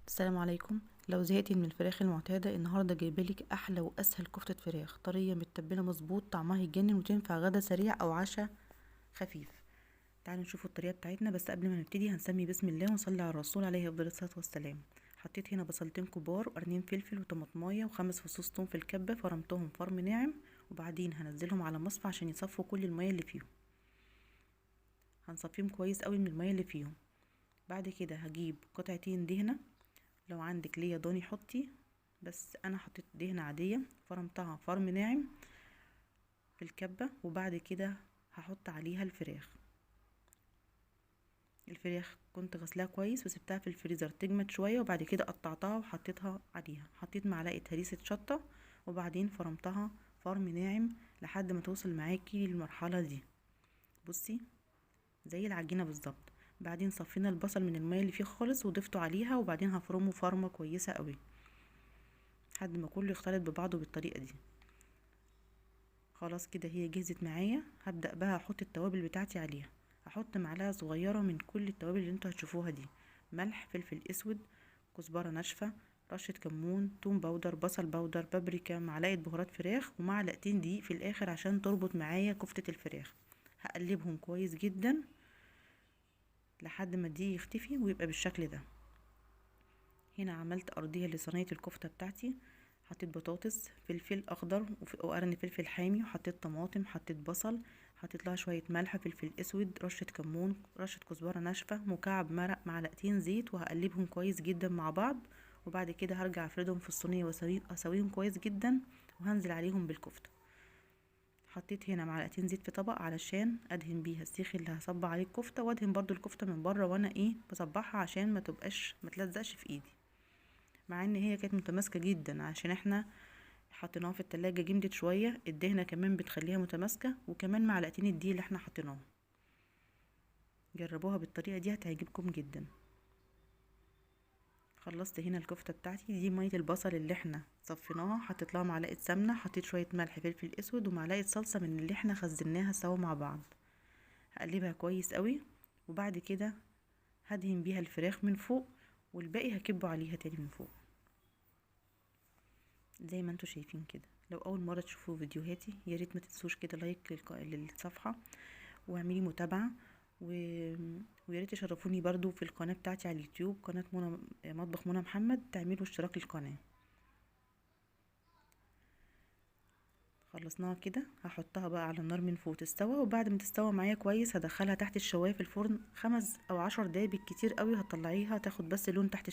السلام عليكم. لو زهقتي من الفراخ المعتاده، النهارده جايبالك احلى واسهل كفته فراخ طريه متبله مظبوط، طعمها يجنن وتنفع غدا سريع او عشاء خفيف. تعالوا نشوفوا الطريقه بتاعتنا، بس قبل ما نبتدي هنسمي بسم الله ونصلي على الرسول عليه افضل الصلاه والسلام. حطيت هنا بصلتين كبار وقرنين فلفل وطماطمايه وخمس فصوص ثوم في الكبه، فرمتهم فرم ناعم، وبعدين هنزلهم على مصفى عشان يصفوا كل الميه اللي فيهم. هنصفيهم كويس قوي من الميه اللي فيهم. بعد كده هجيب قطعتين دهنه، لو عندك ليا ضاني حطي، بس انا حطيت دهنة عادية فرمتها فرم ناعم في الكبة. وبعد كده هحط عليها الفراخ كنت غسلها كويس وسبتها في الفريزر تجمد شوية، وبعد كده قطعتها وحطيتها عليها. حطيت معلقة هريسة شطة، وبعدين فرمتها فرم ناعم لحد ما توصل معاكي للمرحلة دي. بصي زي العجينة بالظبط. بعدين صفينا البصل من المية اللي فيه خالص وضفته عليها، وبعدين هفرمه فرمة كويسة قوي لحد ما كله يختلط ببعضه بالطريقة دي. خلاص كده هي جهزت معايا. هبدأ بقى احط التوابل بتاعتي عليها. هحط معلقة صغيرة من كل التوابل اللي انتوا هتشوفوها دي: ملح، فلفل اسود، كزبرة ناشفة، رشة كمون، توم باودر، بصل باودر، بابريكا، معلقة بهارات فراخ، ومعلقتين دقيق في الاخر عشان تربط معايا كفتة الفراخ. هقلبهم كويس جدا لحد ما الدقيق يختفي ويبقى بالشكل ده. هنا عملت ارضية لصينية الكفتة بتاعتي. حطيت بطاطس، فلفل اخضر وقرن فلفل حامي، وحطيت طماطم، حطيت بصل، حطيت لها شويه ملح، فلفل اسود، رشه كمون، رشه كزبره ناشفه، مكعب مرق، معلقتين زيت، وهقلبهم كويس جدا مع بعض. وبعد كده هرجع افردهم في الصينيه واسويهم كويس جدا، وهنزل عليهم بالكفته. حطيت هنا معلقتين زيت في طبق علشان ادهن بيها السيخ اللي هصبع عليه الكفته، وادهن برضو الكفته من بره وانا بصبعها عشان ما تلزقش في ايدي. مع ان هي كانت متماسكه جدا عشان احنا حطيناها في التلاجة جمدت شوية. الدهنة كمان بتخليها متماسكة، وكمان معلقتين الدقيق اللي احنا حطيناهم. جربوها بالطريقة دي هتعجبكم جدا. خلصت هنا الكفتة بتاعتي دي. مية البصل اللي احنا صفيناها حطيت لها معلقة سمنة، حطيت شوية ملح، فلفل اسود، ومعلقة صلصة من اللي احنا خزناها سوا مع بعض. هقلبها كويس قوي، وبعد كده هدهن بيها الفراخ من فوق، والباقي هكبه عليها تاني من فوق زي ما انتوا شايفين كده. لو اول مره تشوفوا فيديوهاتي يا ريت ما تنسوش كده لايك للصفحه، واعملي متابعه و... ويا ريت تشرفوني برضو في القناه بتاعتي على اليوتيوب، قناه منى مطبخ منى محمد، تعملوا اشتراك للقناه. خلصناها كده. هحطها بقى على النار من فوق تستوى، وبعد ما تستوى معايا كويس هدخلها تحت الشوايه في الفرن 5 أو 10 دقايق بالكتير قوي. هتطلعيها تاخد بس لون تحت